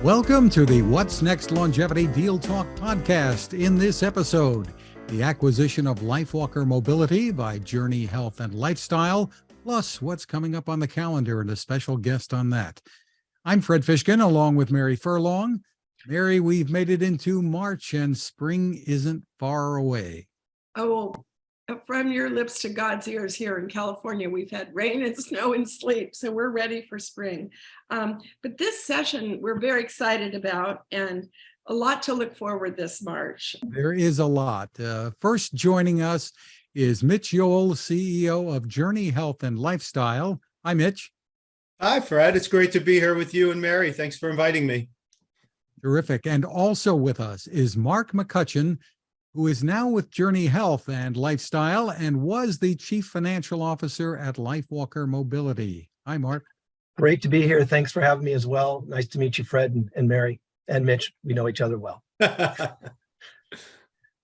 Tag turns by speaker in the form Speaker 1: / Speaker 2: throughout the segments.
Speaker 1: Welcome to the What's Next Longevity Deal Talk podcast. In this episode, the acquisition of LifeWalker Mobility by Journey Health and Lifestyle, plus what's coming up on the calendar and a special guest on that. I'm Fred Fishkin, along with Mary Furlong. Mary, we've made it into March and spring isn't far away.
Speaker 2: Oh, from your lips to God's ears here in California, we've had rain and snow and sleet, so we're ready for spring. But this session we're very excited about and a lot to look forward this March.
Speaker 1: There is a lot. First joining us is Mitch Yoel, CEO of Journey Health and Lifestyle. Hi, Mitch.
Speaker 3: Hi, Fred. It's great to be here with you and Mary. Thanks for inviting me.
Speaker 1: Terrific. And also with us is Mark McCutcheon, who is now with Journey Health and Lifestyle and was the Chief Financial Officer at LifeWalker Mobility. Hi, Mark.
Speaker 4: Great to be here. Thanks for having me as well. Nice to meet you, Fred and Mary and Mitch. We know each other well.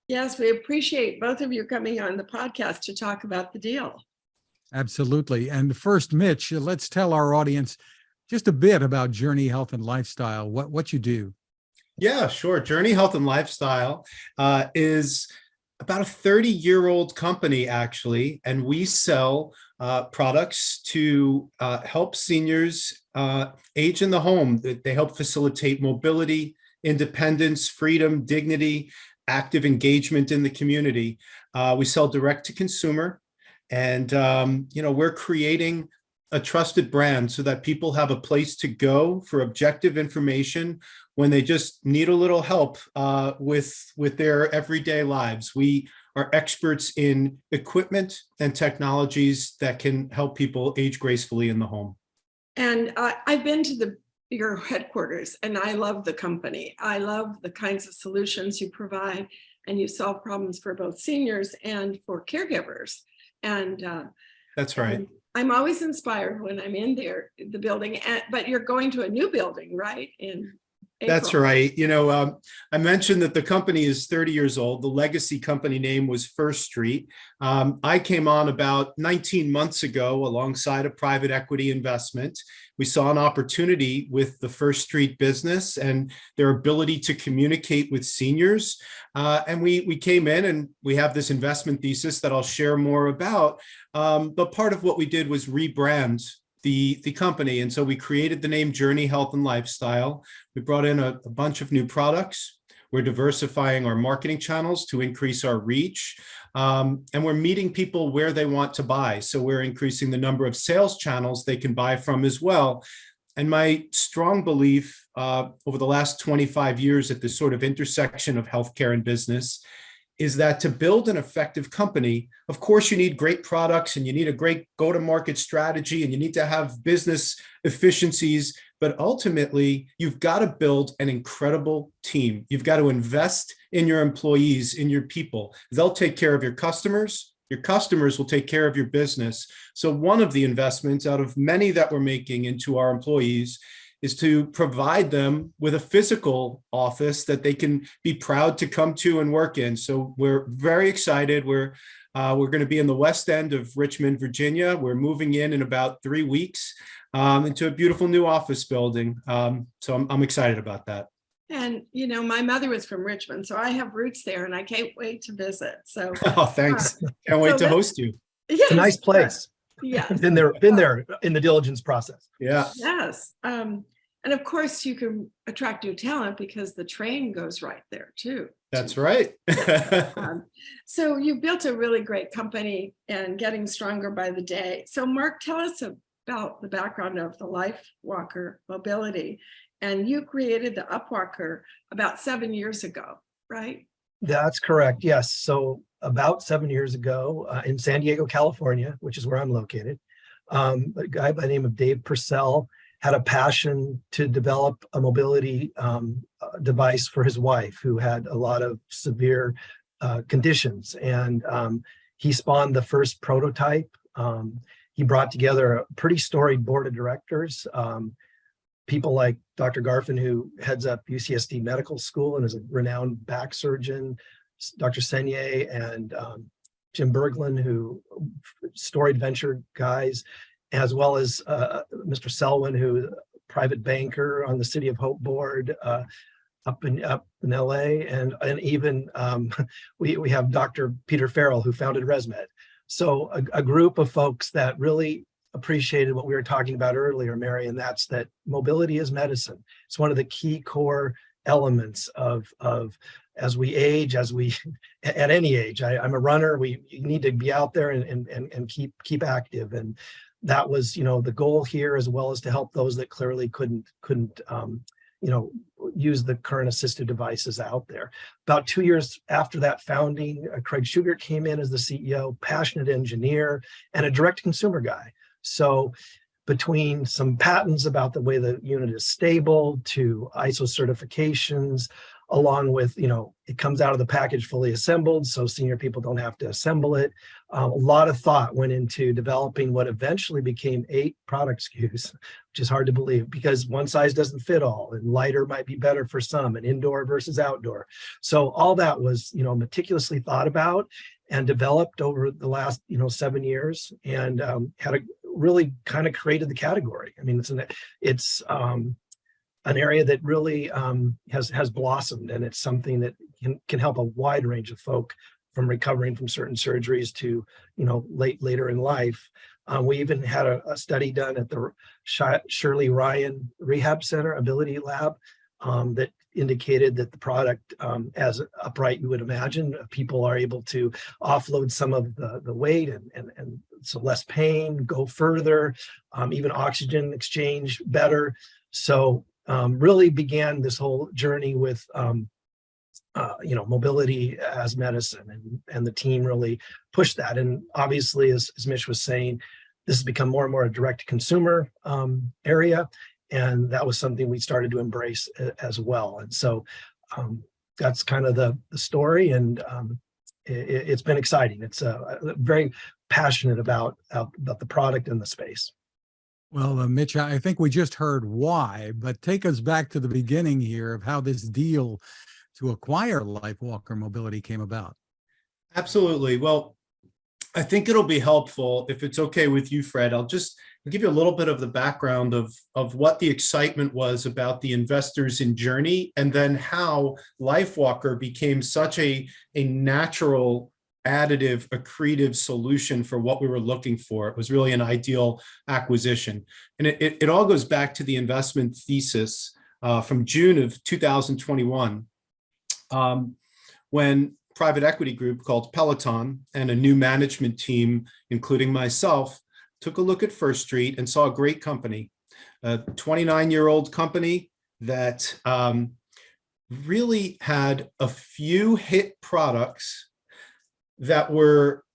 Speaker 2: Yes, we appreciate both of you coming on the podcast to talk about the deal.
Speaker 1: Absolutely. And first, Mitch, let's tell our audience just a bit about Journey Health and Lifestyle, what you do.
Speaker 3: Yeah, sure. Journey Health and Lifestyle is about a 30-year-old company, actually, and we sell products to help seniors age in the home. They help facilitate mobility, independence, freedom, dignity, active engagement in the community. We sell direct to consumer, and we're creating a trusted brand so that people have a place to go for objective information when they just need a little help with their everyday lives. We are experts in equipment and technologies that can help people age gracefully in the home.
Speaker 2: And I've been to your headquarters and I love the company. I love the kinds of solutions you provide and you solve problems for both seniors and for caregivers. And
Speaker 3: that's right.
Speaker 2: I'm always inspired when I'm in there, the building, but you're going to a new building, right? In April.
Speaker 3: That's right. I mentioned that the company is 30 years old. The legacy company name was First Street. I came on about 19 months ago alongside a private equity investment. We saw an opportunity with the First Street business and their ability to communicate with seniors. And we came in and we have this investment thesis that I'll share more about. But part of what we did was rebrand the company. And so we created the name Journey Health and Lifestyle. We brought in a bunch of new products. We're diversifying our marketing channels to increase our reach. And we're meeting people where they want to buy. So we're increasing the number of sales channels they can buy from as well. And my strong belief over the last 25 years at this sort of intersection of healthcare and business is that to build an effective company, of course, you need great products and you need a great go-to-market strategy and you need to have business efficiencies, but ultimately, you've got to build an incredible team. You've got to invest in your employees, in your people. They'll take care of your customers. Your customers will take care of your business. So one of the investments out of many that we're making into our employees is to provide them with a physical office that they can be proud to come to and work in. So we're very excited. We're going to be in the west end of Richmond, Virginia. We're moving in about 3 weeks into a beautiful new office building. So I'm excited about that.
Speaker 2: And, my mother was from Richmond, so I have roots there and I can't wait to visit. So,
Speaker 3: oh, thanks. Can't wait to host you.
Speaker 2: Yes,
Speaker 4: it's a nice place.
Speaker 2: Yeah.
Speaker 4: Been there in the diligence process.
Speaker 3: Yeah.
Speaker 2: Yes. And of course you can attract new talent because the train goes right there too.
Speaker 3: That's right.
Speaker 2: So you've built a really great company and getting stronger by the day. So Mark, tell us about the background of the LifeWalker Mobility. And you created the Upwalker about 7 years ago, right?
Speaker 4: That's correct. Yes. So about 7 years ago in San Diego, California, which is where I'm located, a guy by the name of Dave Purcell had a passion to develop a mobility device for his wife who had a lot of severe conditions. And he spawned the first prototype. He brought together a pretty storied board of directors, people like Dr. Garfin, who heads up UCSD Medical School and is a renowned back surgeon, Dr. Senier and Jim Berglund, who storied venture guys, as well as Mr. Selwyn, who private banker on the City of Hope board up in LA, and even we have Dr. Peter Farrell, who founded ResMed. So a group of folks that really appreciated what we were talking about earlier, Mary, and that's that mobility is medicine. It's one of the key core elements of as we age, at any age. I'm a runner. We need to be out there and keep active, and that was, the goal here, as well as to help those that clearly couldn't use the current assistive devices out there. About 2 years after that founding, Craig Schugert came in as the CEO, passionate engineer and a direct consumer guy. So between some patents about the way the unit is stable to ISO certifications, along with, it comes out of the package fully assembled, so senior people don't have to assemble it. A lot of thought went into developing what eventually became 8 product SKUs, which is hard to believe because one size doesn't fit all, and lighter might be better for some, and indoor versus outdoor. So all that was, meticulously thought about and developed over the last, 7 years, and really kind of created the category. I mean, it's an area that really has blossomed, and it's something that can help a wide range of folk from recovering from certain surgeries to, later in life. We even had a study done at the Shirley Ryan Rehab Center Ability Lab that indicated that the product, as upright you would imagine, people are able to offload some of the weight and so less pain, go further, even oxygen exchange better. So really began this whole journey with mobility as medicine, and the team really pushed that. And obviously, as Mitch was saying, this has become more and more a direct consumer area, and that was something we started to embrace as well. And so that's kind of the story, and it's been exciting. It's very passionate about the product and the space.
Speaker 1: Well, Mitch, I think we just heard why, but take us back to the beginning here of how this deal to acquire LifeWalker Mobility came about.
Speaker 3: Absolutely. Well, I think it'll be helpful, if it's okay with you, Fred. I'll give you a little bit of the background of what the excitement was about the investors in Journey, and then how LifeWalker became such a natural additive, accretive solution for what we were looking for. It was really an ideal acquisition. And it all goes back to the investment thesis from June of 2021, when private equity group called Peloton and a new management team, including myself, took a look at First Street and saw a great company, a 29-year-old company that really had a few hit products that were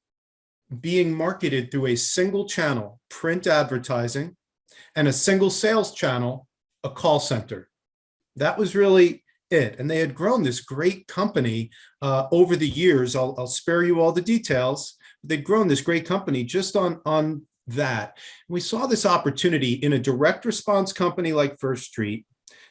Speaker 3: being marketed through a single channel, print advertising, and a single sales channel, a call center. That was really it. And they had grown this great company over the years. I'll spare you all the details. They'd grown this great company just on that. We saw this opportunity in a direct response company like First Street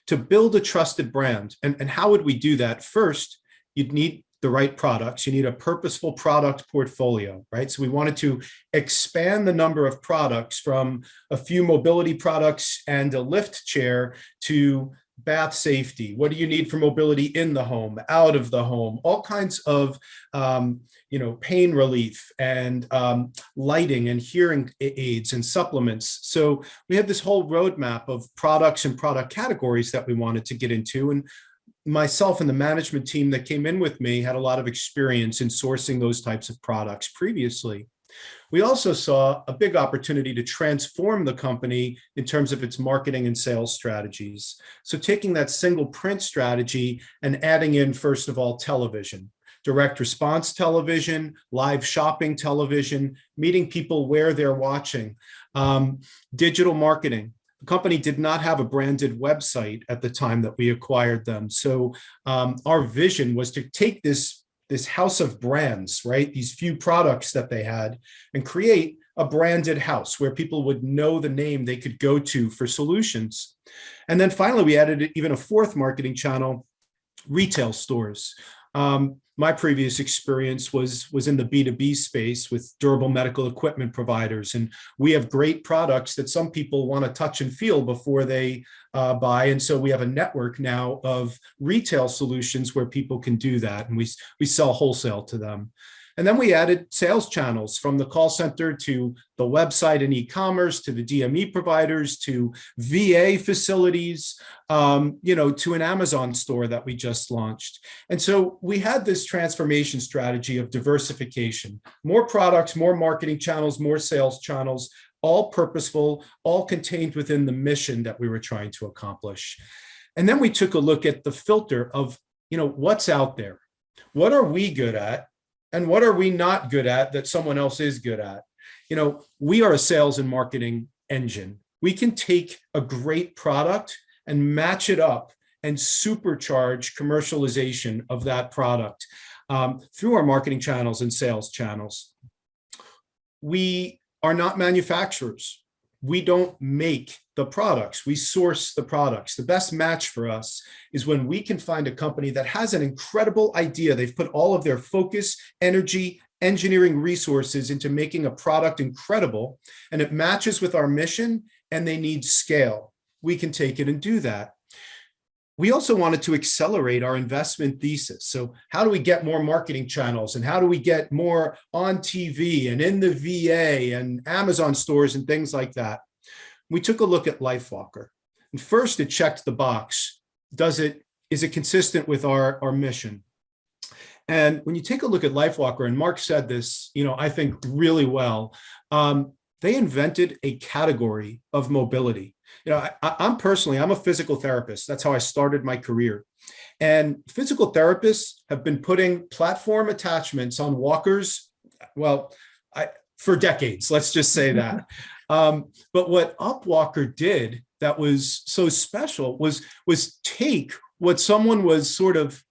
Speaker 3: to build a trusted brand. And how would we do that? First, you'd need the right products. You need a purposeful product portfolio, right? So we wanted to expand the number of products from a few mobility products and a lift chair to bath safety. What do you need for mobility in the home, out of the home? All kinds of pain relief and lighting and hearing aids and supplements. So we had this whole roadmap of products and product categories that we wanted to get into. And myself and the management team that came in with me had a lot of experience in sourcing those types of products previously. We also saw a big opportunity to transform the company in terms of its marketing and sales strategies. So taking that single print strategy and adding in, first of all, television, direct response television, live shopping television, meeting people where they're watching, digital marketing. The company did not have a branded website at the time that we acquired them. So our vision was to take this house of brands, right? These few products that they had, and create a branded house where people would know the name they could go to for solutions. And then finally, we added even a fourth marketing channel, retail stores. my previous experience was in the B2B space with durable medical equipment providers. And we have great products that some people want to touch and feel before they buy. And so we have a network now of retail solutions where people can do that. And we sell wholesale to them. And then we added sales channels from the call center to the website and e-commerce to the DME providers to VA facilities, to an Amazon store that we just launched. And so we had this transformation strategy of diversification, more products, more marketing channels, more sales channels, all purposeful, all contained within the mission that we were trying to accomplish. And then we took a look at the filter of, what's out there. What are we good at? And what are we not good at that someone else is good at? We are a sales and marketing engine. We can take a great product and match it up and supercharge commercialization of that product through our marketing channels and sales channels. We are not manufacturers. We don't make the products, we source the products. The best match for us is when we can find a company that has an incredible idea. They've put all of their focus, energy, engineering resources into making a product incredible, and it matches with our mission, and they need scale. We can take it and do that. We also wanted to accelerate our investment thesis. So how do we get more marketing channels, and how do we get more on TV and in the VA and Amazon stores and things like that? We took a look at LifeWalker. And first, it checked the box. Is it consistent with our mission? And when you take a look at LifeWalker, and Mark said this, I think really well, they invented a category of mobility. I'm a physical therapist. That's how I started my career. And physical therapists have been putting platform attachments on walkers, for decades, let's just say that. But what UpWalker did that was so special was take what someone was sort of,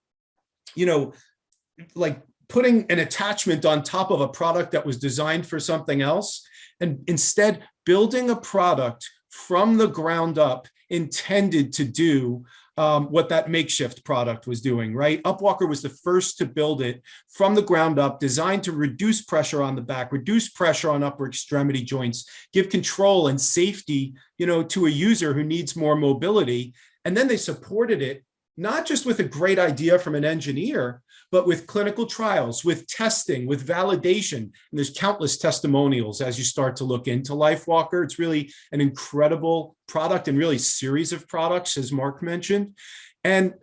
Speaker 3: like putting an attachment on top of a product that was designed for something else, and instead building a product from the ground up intended to do what that makeshift product was doing, right? UpWalker was the first to build it from the ground up, designed to reduce pressure on the back, reduce pressure on upper extremity joints, give control and safety, to a user who needs more mobility. And then they supported it, not just with a great idea from an engineer, but with clinical trials, with testing, with validation. And there's countless testimonials as you start to look into LifeWalker. It's really an incredible product and really series of products, as Mark mentioned. And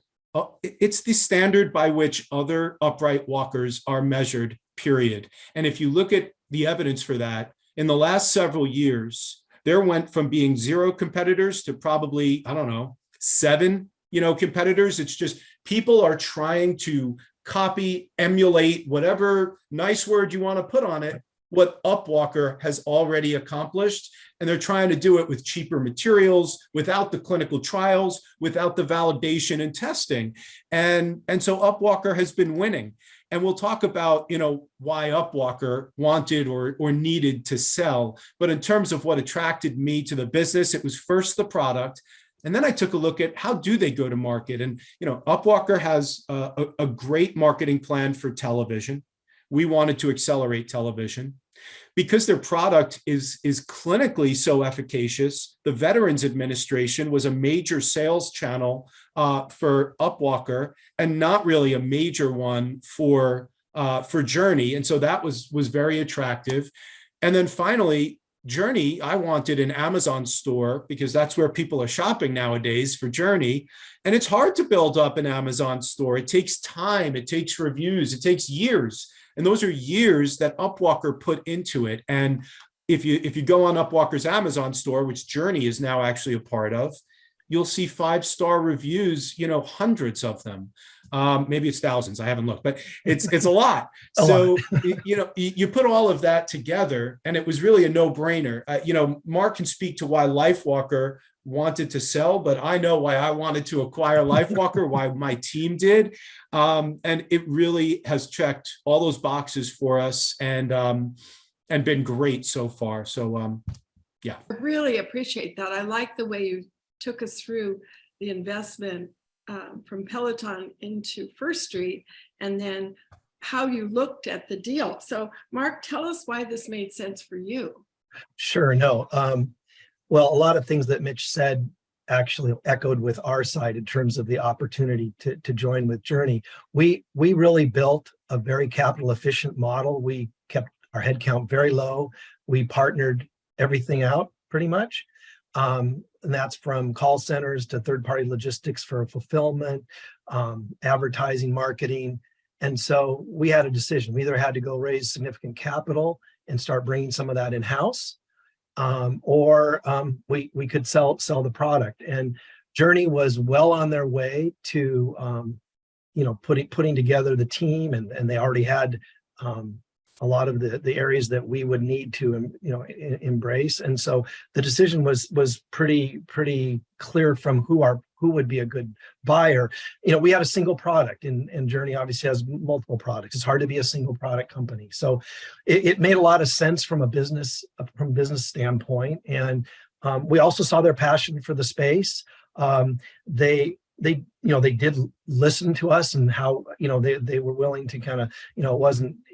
Speaker 3: it's the standard by which other upright walkers are measured, period. And if you look at the evidence for that, in the last several years, there went from being 0 competitors to probably, 7, competitors. It's just people are trying to copy, emulate, whatever nice word you want to put on it, what UpWalker has already accomplished. And they're trying to do it with cheaper materials, without the clinical trials, without the validation and testing. And so UpWalker has been winning. And we'll talk about, why UpWalker wanted or needed to sell. But in terms of what attracted me to the business, it was first the product. And then I took a look at how do they go to market. And, UpWalker has a great marketing plan for television. We wanted to accelerate television. Because their product is clinically so efficacious, the Veterans Administration was a major sales channel for UpWalker and not really a major one for Journey. And so that was very attractive. And then finally, Journey, I wanted an Amazon store because that's where people are shopping nowadays for Journey. And it's hard to build up an Amazon store. It takes time, it takes reviews, it takes years. And those are years that UpWalker put into it. And if you go on UpWalker's Amazon store, which Journey is now actually a part of, you'll see 5-star reviews, hundreds of them. Maybe it's thousands. I haven't looked, but it's a lot. So, you put all of that together and it was really a no-brainer. Mark can speak to why LifeWalker wanted to sell, but I know why I wanted to acquire LifeWalker, why my team did. And it really has checked all those boxes for us and been great so far. So, yeah.
Speaker 2: I really appreciate that. I like the way you took us through the investment from Peloton into First Street, and then how you looked at the deal. So Mark, tell us why this made sense for you.
Speaker 4: Sure. No. Well, a lot of things that Mitch said actually echoed with our side in terms of the opportunity to join with Journey. We really built a very capital efficient model. We kept our headcount very low. We partnered everything out pretty much. And that's from call centers to third-party logistics for fulfillment, advertising, marketing. And so we had a decision. We either had to go raise significant capital and start bringing some of that in-house, or we could sell the product. And Journey was well on their way to putting together the team, and they already had a lot of the areas that we would need to embrace. And so the decision was pretty clear from who would be a good buyer. We had a single product, and Journey obviously has multiple products. It's hard to be a single product company. So it made a lot of sense from a business standpoint. And we also saw their passion for the space. They did listen to us, and how they were willing to kind of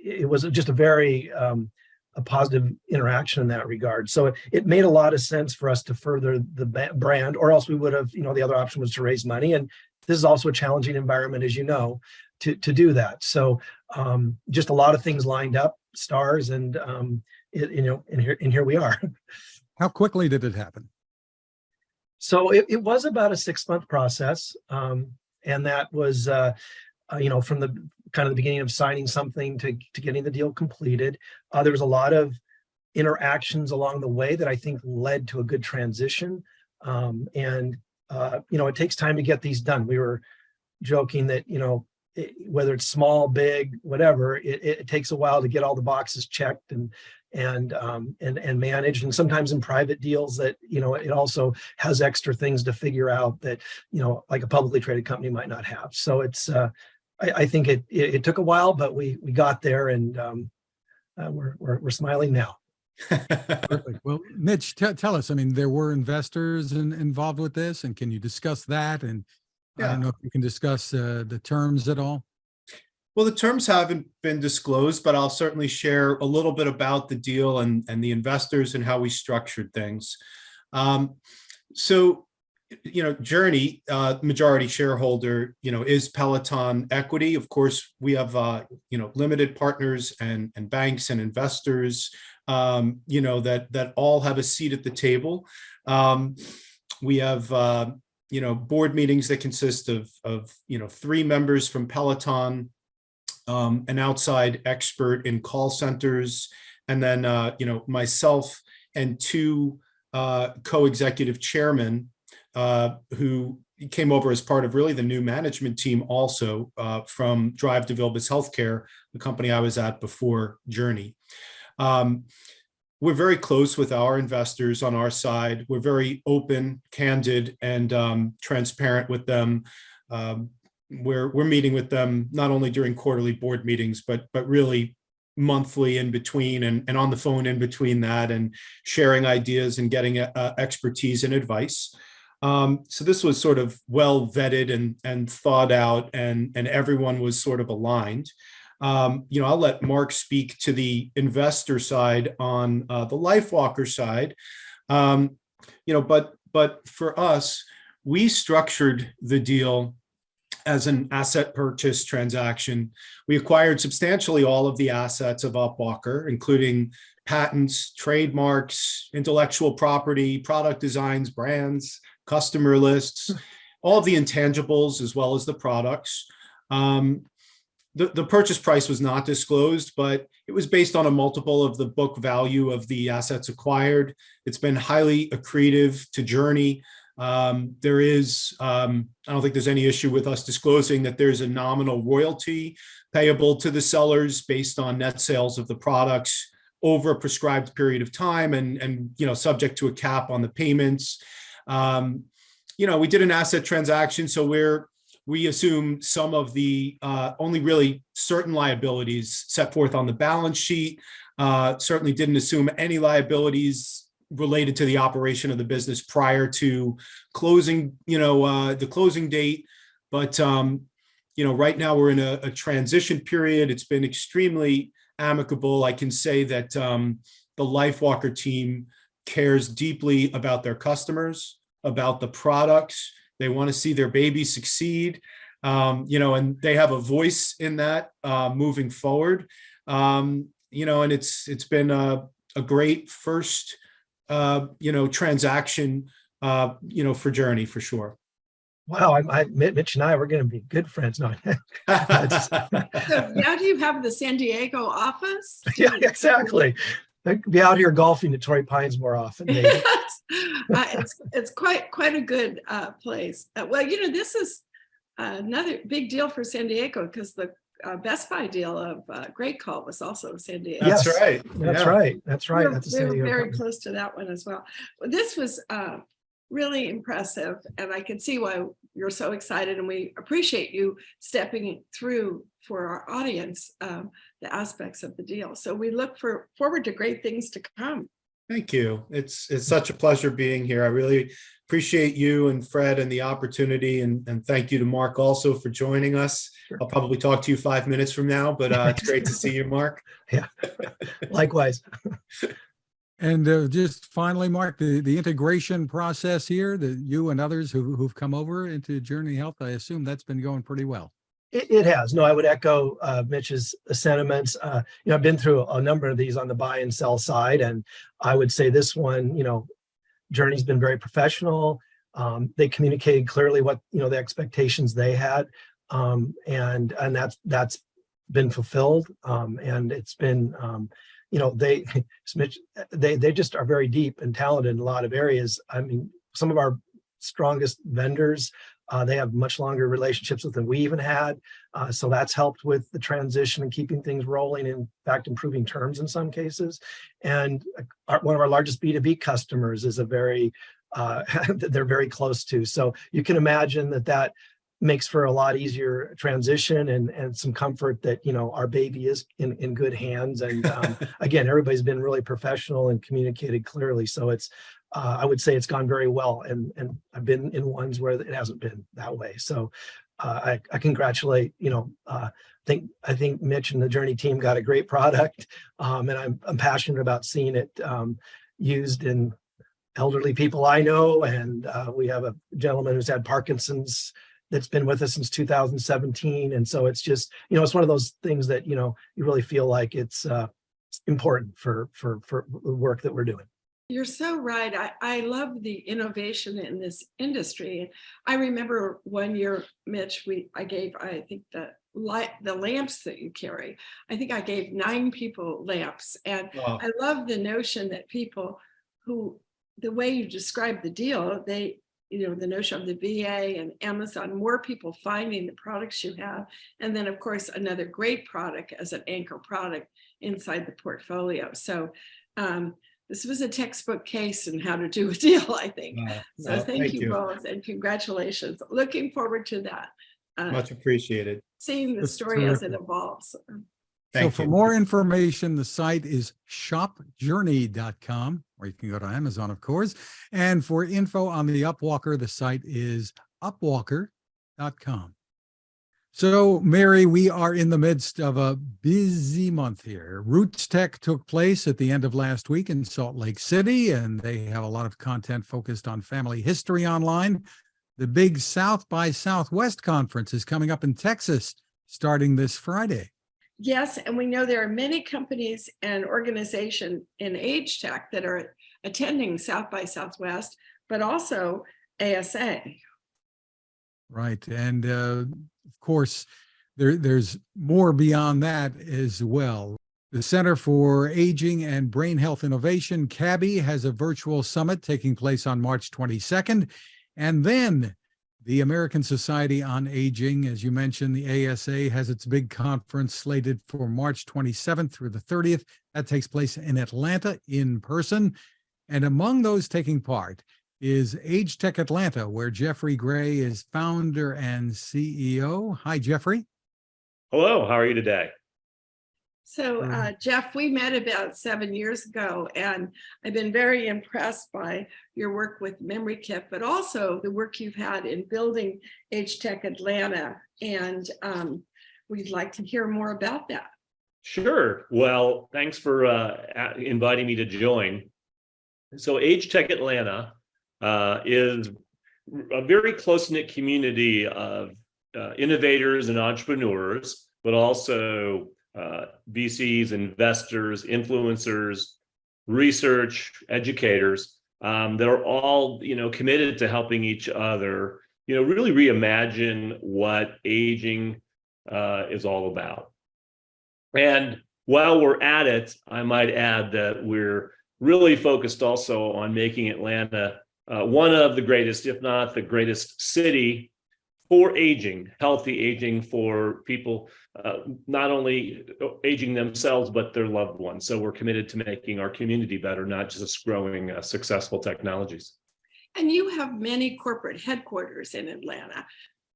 Speaker 4: it was just a very a positive interaction in that regard. So it made a lot of sense for us to further the brand, or else we would have, the other option was to raise money. And this is also a challenging environment, as you know, to do that. So just a lot of things lined up, stars, and here we are.
Speaker 1: How quickly did it happen?
Speaker 4: So it was about a 6-month process. And that was, from the kind of the beginning of signing something to getting the deal completed. There was a lot of interactions along the way that I think led to a good transition. It takes time to get these done. We were joking that, whether it's small, big, whatever, it takes a while to get all the boxes checked and managed. And sometimes in private deals that, it also has extra things to figure out that, like a publicly traded company might not have. So it's, I think it took a while, but we got there, and we're smiling now.
Speaker 1: Perfect. Well, Mitch, tell us, there were investors involved with this, and can you discuss that? And I don't know if you can discuss the terms at all.
Speaker 3: Well, the terms haven't been disclosed, but I'll certainly share a little bit about the deal and the investors and how we structured things. Journey, majority shareholder, is Peloton Equity. Of course, we have, limited partners and banks and investors, that all have a seat at the table. We have, board meetings that consist of 3 members from Peloton, an outside expert in call centers, and then, myself and 2 co-executive chairmen who came over as part of really the new management team also from Drive to Vilbis Healthcare, the company I was at before Journey. We're very close with our investors on our side. We're very open, candid, and transparent with them. We're meeting with them not only during quarterly board meetings, but really monthly in between, and on the phone in between that, and sharing ideas and getting expertise and advice. So this was sort of well vetted and thought out, and everyone was sort of aligned. I'll let Mark speak to the investor side on the LifeWalker side. But for us, we structured the deal as an asset purchase transaction. We acquired substantially all of the assets of LifeWalker, including patents, trademarks, intellectual property, product designs, brands, customer lists, all of the intangibles, as well as the products. The purchase price was not disclosed, but it was based on a multiple of the book value of the assets acquired. It's been highly accretive to Journey. There is, I don't think there's any issue with us disclosing that there's a nominal royalty payable to the sellers based on net sales of the products over a prescribed period of time, and subject to a cap on the payments. We did an asset transaction, so we assume some of the only really certain liabilities set forth on the balance sheet. Certainly didn't assume any liabilities related to the operation of the business prior to closing, the closing date. But right now we're in a transition period. It's been extremely amicable. I can say that the LifeWalker team cares deeply about their customers, about the products. They want to see their baby succeed, and they have a voice in that moving forward. And it's been a great first, transaction, for Journey for sure.
Speaker 4: Wow, Mitch and I, we're going to be good friends now.
Speaker 2: So now do you have the San Diego office?
Speaker 4: Yeah, exactly. I'd be out here golfing at Torrey Pines more often. Maybe.
Speaker 2: It's quite a good place. Well, this is another big deal for San Diego because the Best Buy deal of Great Call was also San Diego.
Speaker 3: That's right.
Speaker 4: That's
Speaker 3: Yeah.
Speaker 4: right. That's right.
Speaker 2: We're very close to that one as well. This was really impressive, and I can see why you're so excited, and we appreciate you stepping through for our audience the aspects of the deal. So we look forward to great things to come.
Speaker 3: Thank you. It's such a pleasure being here. I really appreciate you and Fred and the opportunity, and thank you to Mark also for joining us.
Speaker 4: Sure.
Speaker 3: I'll probably talk to you 5 minutes from now, but it's great to see you, Mark.
Speaker 4: Yeah, likewise.
Speaker 1: And just finally, Mark, the integration process here, that you and others who've come over into Journey Health, I assume that's been going pretty well.
Speaker 4: It has. No, I would echo Mitch's sentiments. I've been through a number of these on the buy and sell side, and I would say this one, Journey's been very professional. They communicated clearly what the expectations they had, and that's been fulfilled. And it's been, they just are very deep and talented in a lot of areas. I mean, some of our strongest vendors, they have much longer relationships with than we even had. So that's helped with the transition and keeping things rolling, in fact, improving terms in some cases. And one of our largest B2B customers is they're very close to. So you can imagine that makes for a lot easier transition and some comfort that, our baby is in good hands. And again, everybody's been really professional and communicated clearly. So it's, I would say it's gone very well. And I've been in ones where it hasn't been that way. So I congratulate, I think Mitch and the Journey team got a great product. And I'm passionate about seeing it used in elderly people I know. And we have a gentleman who's had Parkinson's that's been with us since 2017. And so it's just, it's one of those things that, you really feel like it's important for the work that we're doing.
Speaker 2: You're so right. I love the innovation in this industry. I remember one year, Mitch, I think the lamps that you carry, I think I gave 9 people lamps. And
Speaker 3: Wow.
Speaker 2: I love the notion that people the way you describe the deal, the notion of the VA and Amazon, more people finding the products you have. And then of course, another great product as an anchor product inside the portfolio. So this was a textbook case in how to do a deal, I think. So thank you both, and congratulations. Looking forward to that.
Speaker 3: Much appreciated.
Speaker 2: Seeing the story as it evolves.
Speaker 1: So for more information, the site is shopjourney.com, or you can go to Amazon, of course. And for info on the Upwalker, the site is upwalker.com. So, Mary, we are in the midst of a busy month here. Roots Tech took place at the end of last week in Salt Lake City, and they have a lot of content focused on family history online. The big South by Southwest conference is coming up in Texas starting this Friday.
Speaker 2: Yes, and we know there are many companies and organizations in age tech that are attending South by Southwest, but also ASA.
Speaker 1: Right. And of course, there's more beyond that as well. The Center for Aging and Brain Health Innovation, CABI, has a virtual summit taking place on March 22nd. And then the American Society on Aging, as you mentioned, the ASA, has its big conference slated for March 27th through the 30th. That takes place in Atlanta in person. And among those taking part is Age Tech Atlanta, where Jeffrey Gray is founder and CEO. Hi, Jeffrey.
Speaker 5: Hello, how are you today?
Speaker 2: So, Jeff, we met about 7 years ago, and I've been very impressed by your work with Memory Kit, but also the work you've had in building Age Tech Atlanta. And we'd like to hear more about that.
Speaker 5: Sure. Well, thanks for inviting me to join. So Age Tech Atlanta is a very close-knit community of innovators and entrepreneurs, but also VCs, investors, influencers, research, educators that are all, committed to helping each other, really reimagine what aging is all about. And while we're at it, I might add that we're really focused also on making Atlanta one of the greatest, if not the greatest city for aging, healthy aging for people, not only aging themselves, but their loved ones. So we're committed to making our community better, not just growing successful technologies.
Speaker 2: And you have many corporate headquarters in Atlanta.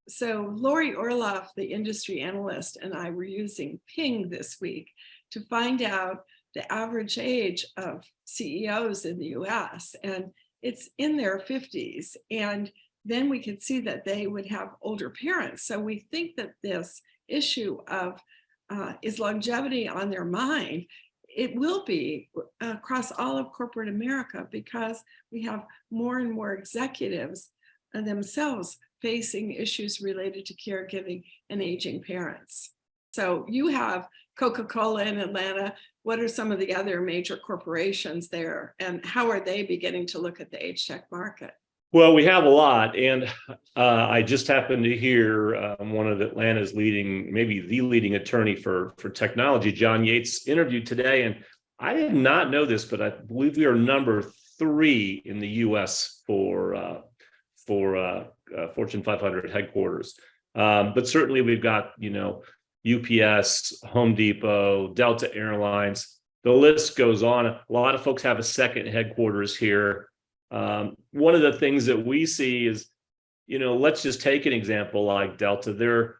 Speaker 2: So Lori Orloff, the industry analyst, and I were using Ping this week to find out the average age of CEOs in the US, and it's in their 50s. And then we could see that they would have older parents. So we think that this issue of is longevity on their mind. It will be across all of corporate America, because we have more and more executives themselves facing issues related to caregiving and aging parents. So you have Coca-Cola in Atlanta. What are some of the other major corporations there, and how are they beginning to look at the age tech market?
Speaker 5: Well, we have a lot, and I just happened to hear one of Atlanta's leading, maybe the leading attorney for technology, John Yates, interviewed today, and I did not know this, but I believe we are number 3 in the U.S. for Fortune 500 headquarters. But certainly we've got, UPS, Home Depot, Delta Airlines. The list goes on. A lot of folks have a second headquarters here. One of the things that we see is, let's just take an example like Delta.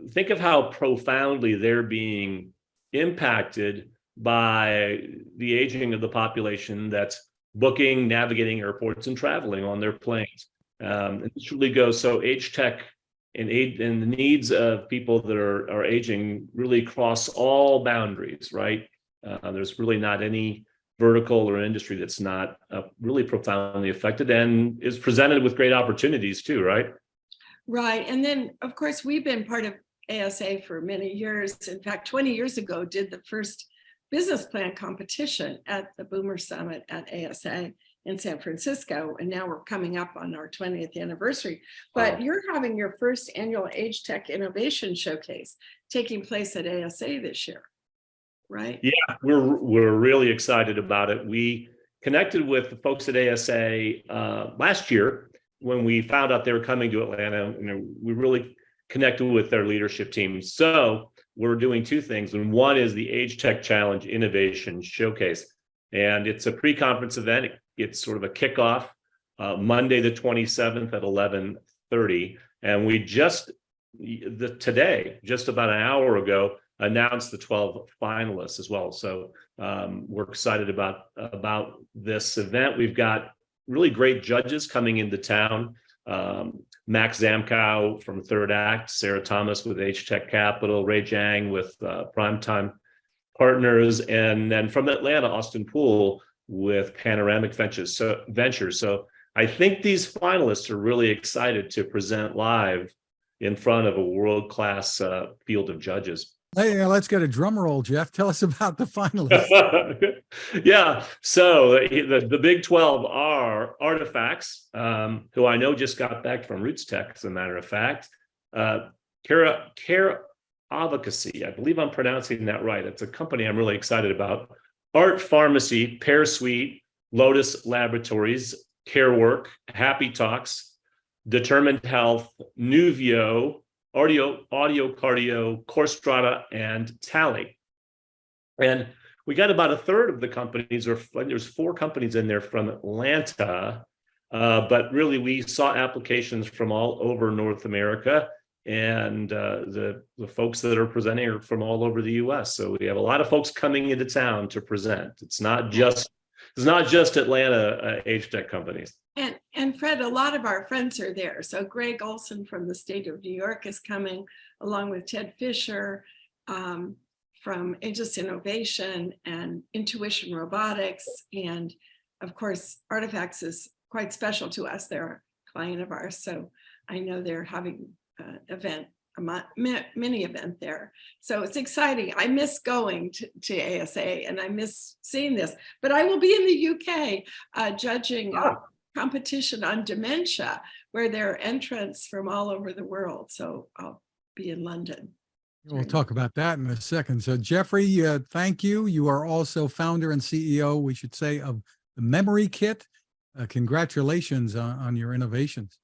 Speaker 5: Think of how profoundly they're being impacted by the aging of the population that's booking, navigating airports, and traveling on their planes. It truly goes. So age tech and the needs of people that are aging really cross all boundaries, right? There's really not any vertical or industry that's not really profoundly affected, and is presented with great opportunities too, right?
Speaker 2: Right. And then, of course, we've been part of ASA for many years. In fact, 20 years ago, did the first business plan competition at the Boomer Summit at ASA in San Francisco. And now we're coming up on our 20th anniversary. But you're having your first annual Age Tech Innovation Showcase taking place at ASA this year, right?
Speaker 5: Yeah, we're really excited about it. We connected with the folks at ASA last year when we found out they were coming to Atlanta. We really connected with their leadership team. So we're doing 2 things. And one is the Age Tech Challenge Innovation Showcase. And it's a pre-conference event. It's sort of a kickoff Monday, the 27th at 11:30. And we today, just about an hour ago, announced the 12 finalists as well. So we're excited about this event. We've got really great judges coming into town. Max Zamkow from Third Act, Sarah Thomas with Age Tech Capital, Ray Jang with Primetime Partners, and then from Atlanta, Austin Poole with Panoramic Ventures. So I think these finalists are really excited to present live in front of a world-class field of judges.
Speaker 1: Hey, let's get a drum roll, Jeff. Tell us about the finalists.
Speaker 5: Yeah, so the Big 12 are Artifacts, who I know just got back from Roots Tech, as a matter of fact. Care Advocacy, I believe I'm pronouncing that right. It's a company I'm really excited about. Art Pharmacy, Pear Suite, Lotus Laboratories, CareWork, Happy Talks, Determined Health, Nuvio, Audio Cardio, Corstrata, and Tally. And we got about a third of the companies, or there's 4 companies in there from Atlanta, but really we saw applications from all over North America. and the folks that are presenting are from all over the U.S. So we have a lot of folks coming into town to present. It's not just Atlanta age tech companies.
Speaker 2: And Fred, a lot of our friends are there. So Greg Olson from the state of New York is coming, along with Ted Fisher from Aegis Innovation and Intuition Robotics. And of course, Artifacts is quite special to us. They're a client of ours. So I know they're having an event, a mini event there. So it's exciting. I miss going to ASA and I miss seeing this, but I will be in the UK judging competition on dementia, where there are entrants from all over the world. So I'll be in London.
Speaker 1: We'll talk about that in a second. So Jeffrey, thank you. You are also founder and CEO, we should say, of the Memory Kit. Congratulations on your innovations.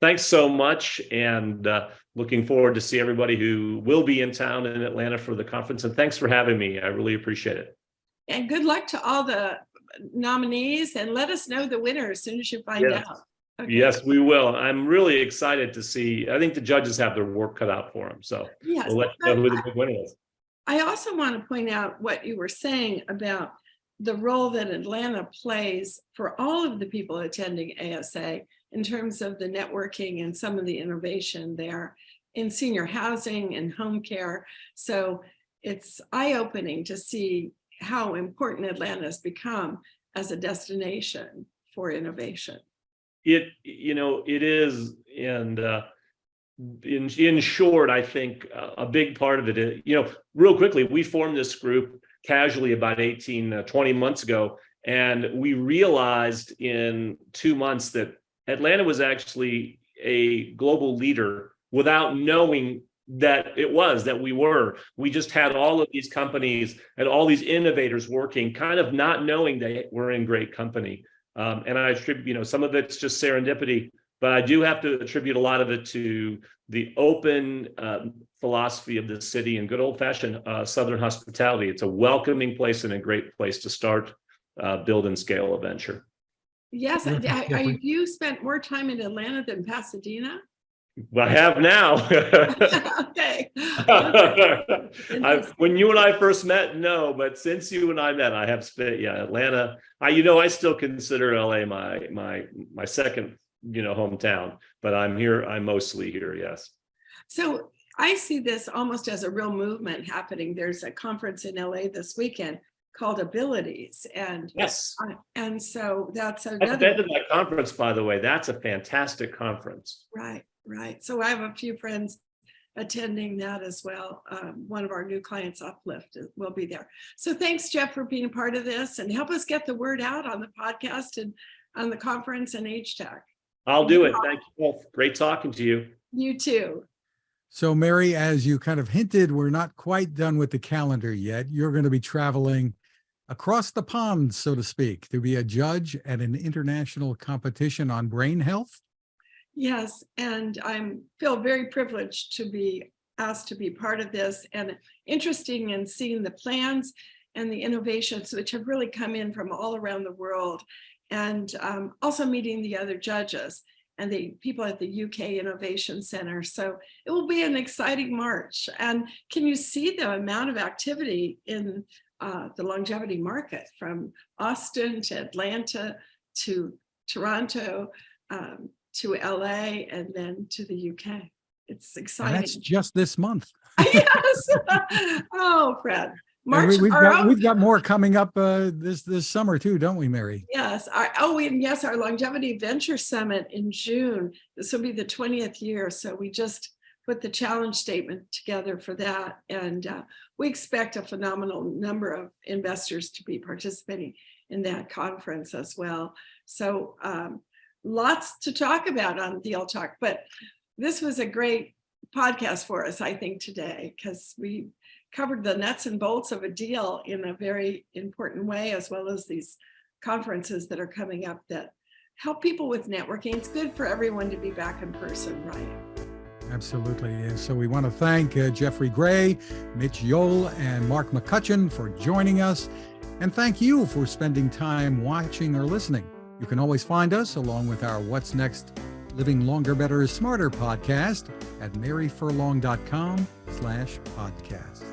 Speaker 5: Thanks so much, and looking forward to see everybody who will be in town in Atlanta for the conference. And thanks for having me. I really appreciate it.
Speaker 2: And good luck to all the nominees, and let us know the winner as soon as you find out. Okay.
Speaker 5: Yes, we will. I'm really excited to see. I think the judges have their work cut out for them. So
Speaker 2: yes,
Speaker 5: we'll let you know who the big winner is.
Speaker 2: I also want to point out what you were saying about the role that Atlanta plays for all of the people attending ASA in terms of the networking and some of the innovation there in senior housing and home care. So it's eye-opening to see how important Atlanta has become as a destination for innovation.
Speaker 5: It is, and in short, I think a big part of it is, real quickly, we formed this group casually about 20 months ago, and we realized in 2 months that Atlanta was actually a global leader without knowing that we just had all of these companies and all these innovators working, kind of not knowing they were in great company. And I attribute, some of it's just serendipity, but I do have to attribute a lot of it to the open philosophy of the city and good old-fashioned Southern hospitality. It's a welcoming place and a great place to start, build and scale a venture.
Speaker 2: Yes, you spent more time in Atlanta than Pasadena?
Speaker 5: I have now.
Speaker 2: Okay.
Speaker 5: When you and I first met, no, but since you and I met, I have spent, Atlanta. I still consider LA my second, hometown, but I'm mostly here. Yes.
Speaker 2: So I see this almost as a real movement happening. There's a conference in LA this weekend called Abilities, and
Speaker 5: yes,
Speaker 2: and so that's
Speaker 5: I've
Speaker 2: another.
Speaker 5: been to that conference, by the way. That's a fantastic conference.
Speaker 2: Right. So I have a few friends attending that as well. One of our new clients, Uplift, will be there. So thanks, Jeff, for being a part of this and help us get the word out on the podcast and on the conference and Age Tech.
Speaker 5: I'll do it. Thank you both. Great talking to you.
Speaker 2: You too.
Speaker 1: So Mary, as you kind of hinted, we're not quite done with the calendar yet. You're going to be traveling across the pond, so to speak, to be a judge at an international competition on brain health.
Speaker 2: Yes, and I feel very privileged to be asked to be part of this, and interesting in seeing the plans and the innovations which have really come in from all around the world, and also meeting the other judges and the people at the UK Innovation Center. So it will be an exciting March. And can you see the amount of activity in the longevity market, from Austin to Atlanta to Toronto, to LA, and then to the UK. It's exciting.
Speaker 1: And that's just this month.
Speaker 2: Yes. Oh, Fred.
Speaker 1: March. We've got more coming up this summer too, don't we, Mary?
Speaker 2: Yes. Our Longevity Venture Summit in June. This will be the 20th year. So we just put the challenge statement together for that. And we expect a phenomenal number of investors to be participating in that conference as well. So lots to talk about on Deal Talk, but this was a great podcast for us, I think, today, because we covered the nuts and bolts of a deal in a very important way, as well as these conferences that are coming up that help people with networking. It's good for everyone to be back in person, right?
Speaker 1: Absolutely. And so we want to thank Jeffrey Gray, Mitch Yole, and Mark McCutcheon for joining us. And thank you for spending time watching or listening. You can always find us along with our What's Next Living Longer, Better, Smarter podcast at maryfurlong.com/podcast.